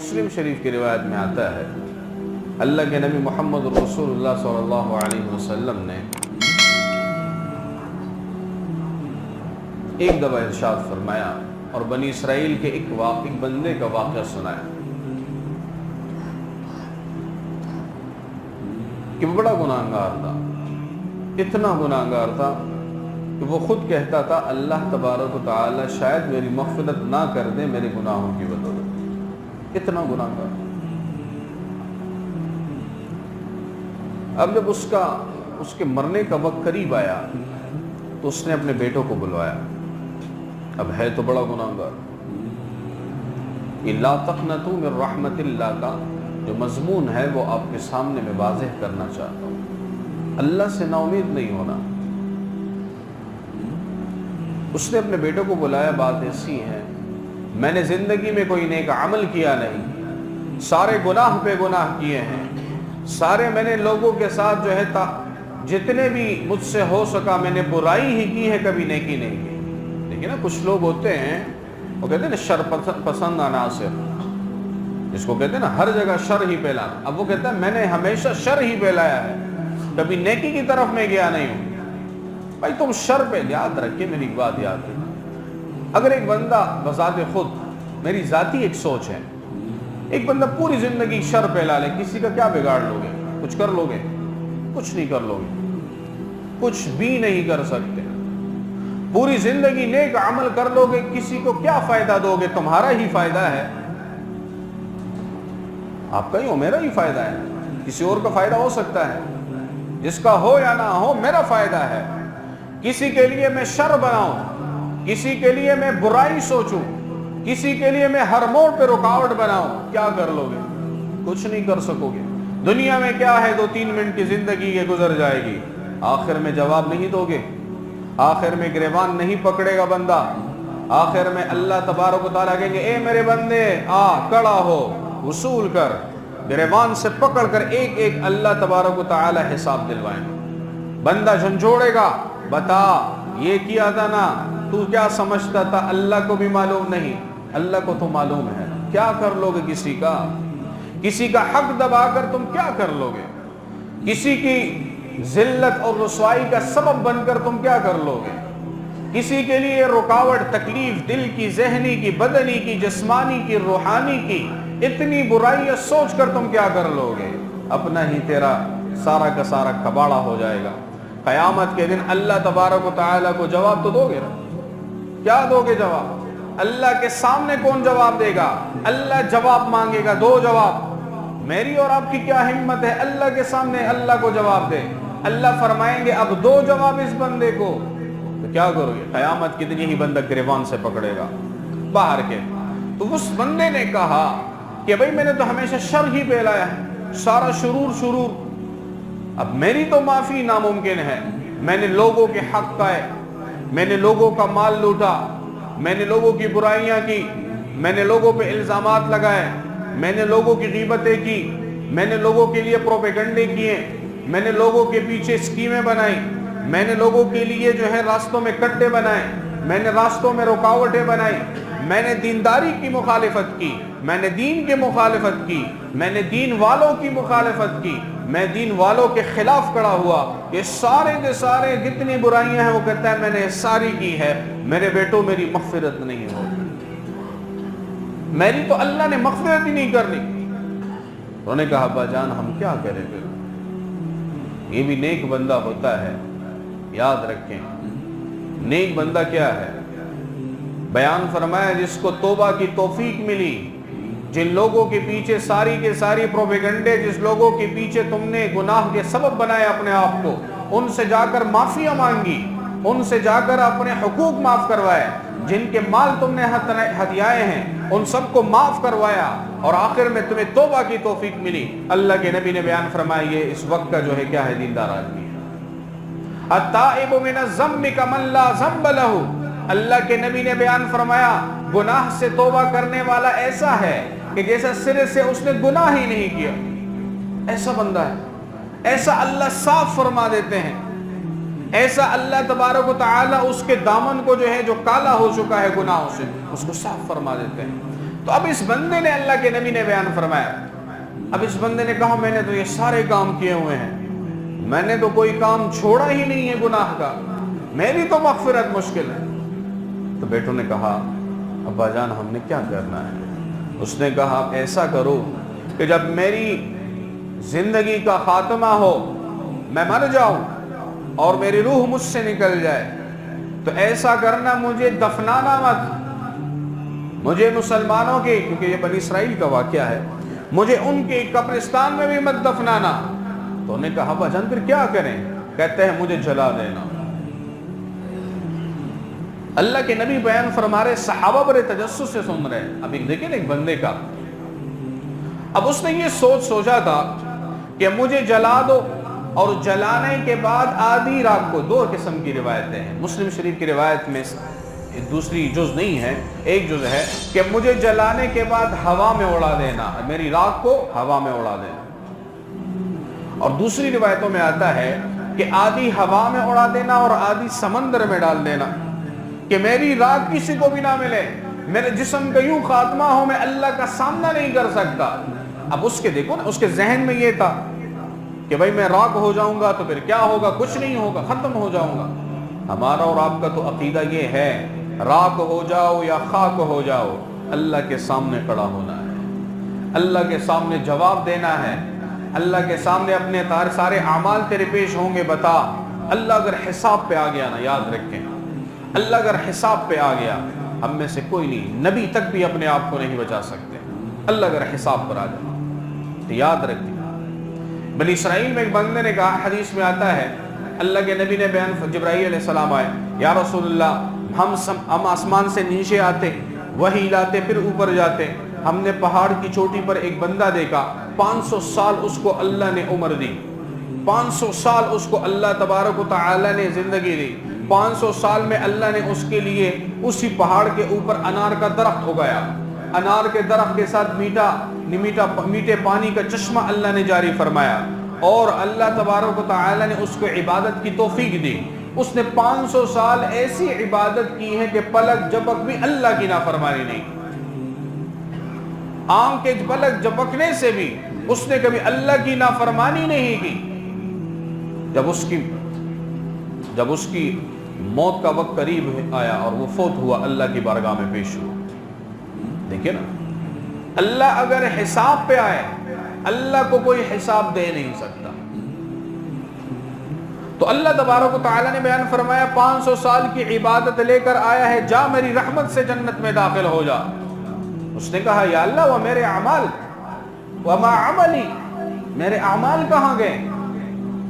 مسلم شریف کی روایت میں آتا ہے اللہ کے نبی محمد رسول اللہ صلی اللہ علیہ وسلم نے ایک دفعہ ارشاد فرمایا اور بنی اسرائیل کے ایک بندے کا واقعہ سنایا کہ وہ بڑا گناہگار تھا، اتنا گناہگار تھا کہ وہ خود کہتا تھا اللہ تبارک و تعالی شاید میری مغفرت نہ کر دے میرے گناہوں کی بدولت، اتنا گناہگار۔ اب جب اس کے مرنے کا وقت قریب آیا تو اس نے اپنے بیٹوں کو بلوایا، اب ہے تو بڑا گناہگار، لا تقنطوا من رحمت اللہ کا جو مضمون ہے وہ آپ کے سامنے میں واضح کرنا چاہتا ہوں، اللہ سے نا امید نہیں ہونا۔ اس نے اپنے بیٹوں کو بلایا، بات ایسی ہے میں نے زندگی میں کوئی نیک عمل کیا نہیں، سارے گناہ پہ گناہ کیے ہیں، سارے میں نے لوگوں کے ساتھ جو ہے جتنے بھی مجھ سے ہو سکا میں نے برائی ہی کی ہے، کبھی نیکی نہیں کی۔ لیکن نا کچھ لوگ ہوتے ہیں وہ کہتے ہیں نا شر پسند عناصر، جس کو کہتے ہیں نا ہر جگہ شر ہی پھیلانا۔ اب وہ کہتا ہے میں نے ہمیشہ شر ہی پھیلایا ہے، کبھی نیکی کی طرف میں گیا نہیں ہوں۔ بھائی تم شر پہ یاد رکھے، میری ایک بات یاد رکھے، اگر ایک بندہ بذات خود، میری ذاتی ایک سوچ ہے، ایک بندہ پوری زندگی شر پھیلا لے، کسی کا کیا بگاڑ لوگے؟ کچھ کر لوگے؟ کچھ نہیں کر لوگے، کچھ بھی نہیں کر سکتے۔ پوری زندگی نیک عمل کر لوگے، کسی کو کیا فائدہ دو گے؟ تمہارا ہی فائدہ ہے، آپ کا ہی ہو، میرا ہی فائدہ ہے، کسی اور کا فائدہ ہو سکتا ہے؟ جس کا ہو یا نہ ہو میرا فائدہ ہے۔ کسی کے لیے میں شر بناؤں، کسی کے لیے میں برائی سوچوں، کسی کے لیے میں ہر موڑ پہ رکاوٹ بناؤں، کیا کر لوگے؟ کچھ نہیں کر سکو گے۔ دنیا میں کیا ہے، 2-3 منٹ کی زندگی یہ گزر جائے گی، آخر میں جواب نہیں دو گے، آخر میں گریبان نہیں پکڑے گا بندہ، آخر میں اللہ تبارک و تعالیٰ کہیں گے اے میرے بندے آ کڑا ہو، وصول کر، گریبان سے پکڑ کر ایک ایک اللہ تبارک و تعالیٰ حساب دلوائیں گے۔ بندہ جھنجھوڑے گا، بتا یہ کیا تھا نا، تو کیا سمجھتا تھا؟ اللہ کو بھی معلوم نہیں، اللہ کو تو معلوم ہے۔ کیا کر لوگے کسی کا حق دبا کر تم کیا کر لوگے؟ کسی کی ذلت اور رسوائی کا سبب بن کر تم کیا کر لوگے؟ کسی کے لیے رکاوٹ، تکلیف، دل کی، ذہنی کی، بدنی کی، جسمانی کی، روحانی کی اتنی برائیاں سوچ کر تم کیا کر لوگے؟ اپنا ہی تیرا سارا کا سارا کباڑا ہو جائے گا۔ قیامت کے دن اللہ تبارک و تعالیٰ کو جواب تو دو گے نا؟ کیا دو گے جواب؟ اللہ کے سامنے کون جواب دے گا؟ اللہ جواب مانگے گا، دو جواب۔ میری اور آپ کی کیا ہمت ہے اللہ کے سامنے اللہ کو جواب دے؟ اللہ فرمائیں گے اب دو جواب اس بندے کو، تو کیا کرو گے؟ قیامت کے دن یہی بندہ گریبان سے پکڑے گا باہر کے۔ تو اس بندے نے کہا کہ بھئی میں نے تو ہمیشہ شر ہی پھیلایا ہے، سارا شرور، اب میری تو معافی ناممکن ہے۔ میں نے لوگوں کے حق کھائے، میں نے لوگوں کا مال لوٹا، میں نے لوگوں کی برائیاں کی، میں نے لوگوں پہ الزامات لگائے، میں نے لوگوں کی غیبتیں کی، میں نے لوگوں کے لیے پروپیگنڈے کیے، میں نے لوگوں کے پیچھے اسکیمیں بنائی، میں نے لوگوں کے لیے جو ہے راستوں میں کٹے بنائے، میں نے راستوں میں رکاوٹیں بنائی، میں نے دینداری کی مخالفت کی، میں نے دین کی مخالفت کی، میں نے دین والوں کی مخالفت کی، میں دین والوں کے خلاف کھڑا ہوا۔ یہ سارے کے سارے جتنی برائیاں ہیں وہ کہتا ہے میں نے ساری کی ہے، میرے بیٹوں میری مغفرت نہیں ہوگی، میری تو اللہ نے مغفرت ہی نہیں کرنی۔ انہوں نے کہا ابا جان ہم کیا کریں پھر؟ یہ بھی نیک بندہ ہوتا ہے، یاد رکھیں نیک بندہ کیا ہے؟ بیان فرمایا جس کو توبہ کی توفیق ملی، جن لوگوں کے پیچھے ساری کے ساری پروپیگنڈے، جس لوگوں کے پیچھے تم نے گناہ کے سبب بنائے اپنے آپ کو، ان سے جا کر معافیاں مانگی، ان سے جا کر اپنے حقوق معاف کروائے، جن کے مال تم نے ہتھیائے ہیں ان سب کو معاف کروایا، اور آخر میں تمہیں توبہ کی توفیق ملی۔ اللہ کے نبی نے بیان فرمایا یہ اس وقت کا جو ہے کیا ہے، دیندار آدمی ہے۔ التائب من الذنب کمن لا ذنب لہ، اللہ کے نبی نے بیان فرمایا گناہ سے توبہ کرنے والا ایسا ہے کہ جیسا سرے سے اس نے گناہ ہی نہیں کیا، ایسا بندہ ہے، ایسا اللہ صاف فرما دیتے ہیں، ایسا اللہ تبارک و تعالی اس کے دامن کو جو ہے جو کالا ہو چکا ہے گناہوں سے اس کو صاف فرما دیتے ہیں۔ تو اب اس بندے نے اللہ کے نبی نے بیان فرمایا, اب اس بندے نے کہا میں نے تو یہ سارے کام کیے ہوئے ہیں, میں نے تو کوئی کام چھوڑا ہی نہیں ہے گناہ کا, میری تو مغفرت مشکل ہے. تو بیٹوں نے کہا ابا جان ہم نے کیا کرنا ہے؟ اس نے کہا ایسا کرو کہ جب میری زندگی کا خاتمہ ہو, میں مر جاؤں اور میری روح مجھ سے نکل جائے, تو ایسا کرنا مجھے دفنانا مت, مجھے مسلمانوں کے, کیونکہ یہ بنی اسرائیل کا واقعہ ہے, مجھے ان کے قبرستان میں بھی مت دفنانا. تو انہوں نے کہا ابا جان پھر کیا کریں؟ کہتے ہیں مجھے جلا دینا. اللہ کے نبی بیان فرما رہے, صحابہ بڑے تجسس سے سن رہے. اب ایک دیکھیں ایک بندے کا, اب اس نے یہ سوچا تھا کہ مجھے جلا دو, اور جلانے کے بعد آدھی رات کو, دو قسم کی روایتیں ہیں مسلم شریف کی روایت میں, دوسری جز نہیں ہے, ایک جز ہے کہ مجھے جلانے کے بعد ہوا میں اڑا دینا, میری رات کو ہوا میں اڑا دینا. اور دوسری روایتوں میں آتا ہے کہ آدھی ہوا میں اڑا دینا اور آدھی سمندر میں ڈال دینا, کہ میری رات کسی کو بھی نہ ملے, میرے جسم کا یوں خاتمہ ہو میں اللہ کا سامنا نہیں کر سکتا. اب اس کے دیکھو نا, اس کے ذہن میں یہ تھا کہ بھائی میں راک ہو جاؤں گا تو پھر کیا ہوگا, کچھ نہیں ہوگا, ختم ہو جاؤں گا. ہمارا اور آپ کا تو عقیدہ یہ ہے, راک ہو جاؤ یا خاک ہو جاؤ, اللہ کے سامنے کھڑا ہونا ہے, اللہ کے سامنے جواب دینا ہے, اللہ کے سامنے اپنے سارے اعمال تیرے پیش ہوں گے. بتا, اللہ اگر حساب پہ آ گیا نا, یاد رکھیں, اللہ اگر حساب پہ آ گیا, ہم میں سے کوئی نہیں, نبی تک بھی اپنے آپ کو نہیں بچا سکتے. اللہ اگر حساب پر آ جائے تو یاد رکھیں. بنی اسرائیل میں ایک بندے نے کہا, حدیث میں آتا ہے اللہ کے نبی نے بیان, جبرائیل علیہ السلام آئے, یا رسول اللہ ہم آسمان سے نیچے آتے, وہی لاتے, پھر اوپر جاتے, ہم نے پہاڑ کی چوٹی پر ایک بندہ دیکھا, 500 سال اس کو اللہ نے عمر دی, 500 سال اس کو اللہ تبارک و تعالی نے زندگی دی, 500 سال میں اللہ نے اس کے لیے اسی پہاڑ کے اوپر انار کا درخت اگایا, انار کے درخت کے ساتھ میٹھے پانی کا چشمہ اللہ نے جاری فرمایا, اور اللہ تبارک و تعالی نے اس کو عبادت کی توفیق دی. اس نے 500 سال ایسی عبادت کی ہے کہ پلک جھپک بھی اللہ کی نافرمانی نہیں, آنکھ کے پلک جھپکنے سے بھی اس نے کبھی اللہ کی نافرمانی نہیں کی. جب اس کی موت کا وقت قریب آیا اور وہ فوت ہوا, اللہ کی بارگاہ میں پیش ہوا. دیکھیں نا, اللہ اگر حساب پہ آئے, اللہ کو کوئی حساب دے نہیں سکتا. تو اللہ تبارک و تعالی نے بیان فرمایا 500 سال کی عبادت لے کر آیا ہے, جا میری رحمت سے جنت میں داخل ہو جا. اس نے کہا یا اللہ وہ میرے اعمال, وما عملی, میرے اعمال کہاں گئے؟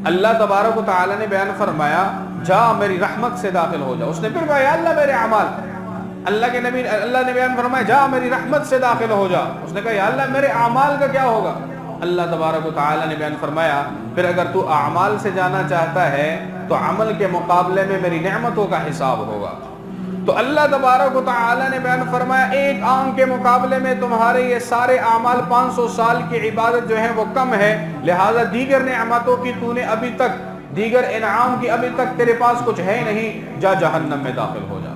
اللہ تبارک و تعالی نے بیان فرمایا جا میری رحمت سے داخل ہو جا. اس نے پھر کہا یا اللہ میرے اعمال, اللہ نے بیان فرمایا جا میری رحمت سے داخل ہو جا. اس نے کہا یا اللہ میرے اعمال کا کیا ہوگا؟ اللہ تبارک و تعالی نے بیان فرمایا پھر اگر تو اعمال سے جانا چاہتا ہے تو عمل کے مقابلے میں میری نعمتوں کا حساب ہوگا. تو اللہ تبارک و تعالی نے بیان فرمایا ایک آنکھ کے مقابلے میں تمہارے یہ سارے اعمال 500 سال کی عبادت جو ہے وہ کم ہے, لہذا دیگر نعمتوں کی تو نے ابھی تک, دیگر انعام کی ابھی تک تیرے پاس کچھ ہے نہیں, جا جہنم میں داخل ہو جا.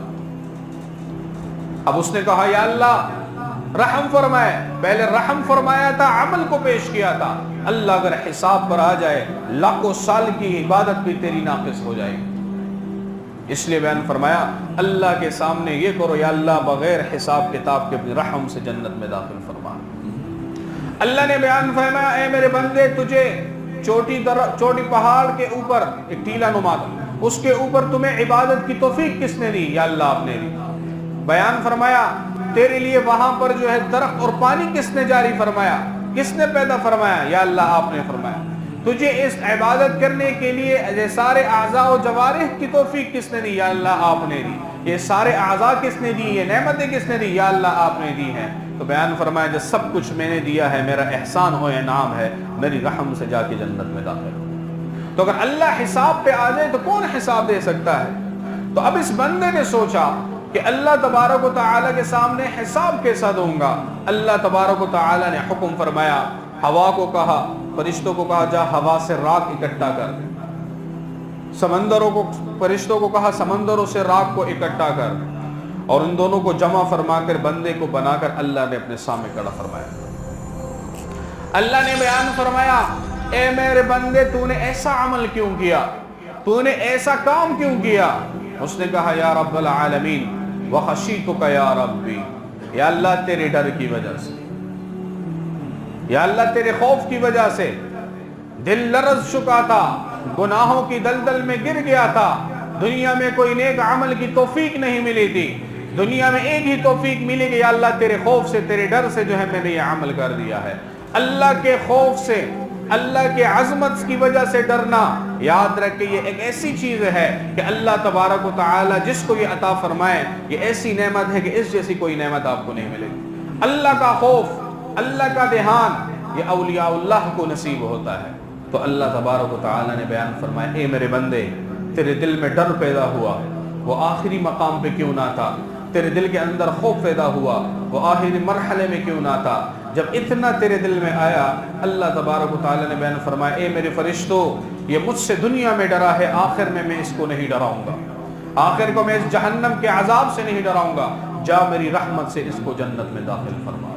اب اس نے کہا یا اللہ رحم فرمائے, پہلے رحم فرمایا تھا, عمل کو پیش کیا تھا, اللہ اگر حساب پر آ جائے لاکھوں سال کی عبادت بھی تیری ناقص ہو جائے. اس لیے بیان فرمایا اللہ کے سامنے یہ کرو یا اللہ بغیر حساب کتاب کے اپنی رحم سے جنت میں داخل فرما. اللہ نے بیان فرمایا اے میرے بندے تجھے چوٹی پہاڑ کے اوپر ایک ٹیلا نما تھا, اس کے اوپر تمہیں عبادت کی توفیق کس نے دی؟ یا اللہ آپ نے دی. بیان فرمایا تیرے لیے وہاں پر جو ہے درخت اور پانی کس نے جاری فرمایا, کس نے پیدا فرمایا؟ یا اللہ آپ نے فرمایا. تجھے اس عبادت کرنے کے لیے سارے اعضاء و جوارح کی توفیق کس نے دی؟ یا اللہ آپ نے دی. یہ سارے اعضاء کس نے دی؟ یہ نعمتیں کس نے دی؟ یا اللہ آپ نے دی ہیں. تو بیان فرمایا جو سب کچھ میں نے دیا ہے میرا احسان و انعام ہے, میری رحم سے جا کے جنت میں داخل ہو. تو اگر اللہ حساب پہ آ جائے تو کون حساب دے سکتا ہے؟ تو اب اس بندے نے سوچا کہ اللہ تبارک و تعالی کے سامنے حساب کیسا دوں گا. اللہ تبارک و تعالی نے حکم فرمایا, ہوا کو کہا, فرشتوں کو کہا جا ہوا سے راک اکٹھا کر, فرشتوں کو کہا سمندروں سے راک کو اکٹھا کر, اور ان دونوں کو جمع فرما کر بندے کو بنا کر اللہ نے اپنے سامنے کھڑا فرمایا۔ اللہ نے بیان فرمایا، اے میرے بندے تو نے ایسا عمل کیوں کیا، تو نے ایسا کام کیوں کیا؟ اس نے کہا یا رب العالمین وخشیتک یا ربی، یا اللہ تیرے ڈر کی وجہ سے، یا اللہ تیرے خوف کی وجہ سے دل لرز چکا تھا، گناہوں کی دلدل میں گر گیا تھا، دنیا میں کوئی نیک عمل کی توفیق نہیں ملی تھی، دنیا میں ایک ہی توفیق ملی کہ یا اللہ تیرے خوف سے، تیرے ڈر سے جو ہے میں نے یہ عمل کر دیا ہے۔ اللہ کے خوف سے، اللہ کے عظمت کی وجہ سے ڈرنا، یاد رکھ کہ یہ ایک ایسی چیز ہے کہ اللہ تبارک و تعالی جس کو یہ عطا فرمائے، یہ ایسی نعمت ہے کہ اس جیسی کوئی نعمت آپ کو نہیں ملے گی۔ اللہ کا خوف، اللہ کا دھیان، یہ اولیاء اللہ کو نصیب ہوتا ہے۔ تو اللہ تبارک و تعالی نے بیان فرمایا، اے میرے بندے تیرے دل میں ڈر پیدا ہوا، وہ آخری مقام پہ کیوں نہ تھا؟ تیرے دل کے اندر خوف پیدا ہوا، وہ آخری مرحلے میں کیوں نہ تھا؟ جب اتنا تیرے دل میں آیا، اللہ تبارک و تعالی نے بیان فرمایا، اے میرے فرشتوں یہ مجھ سے دنیا میں ڈرا ہے، آخر میں اس کو نہیں ڈراؤں گا، آخر کو میں اس جہنم کے عذاب سے نہیں ڈراؤں گا، جا میری رحمت سے اس کو جنت میں داخل فرما۔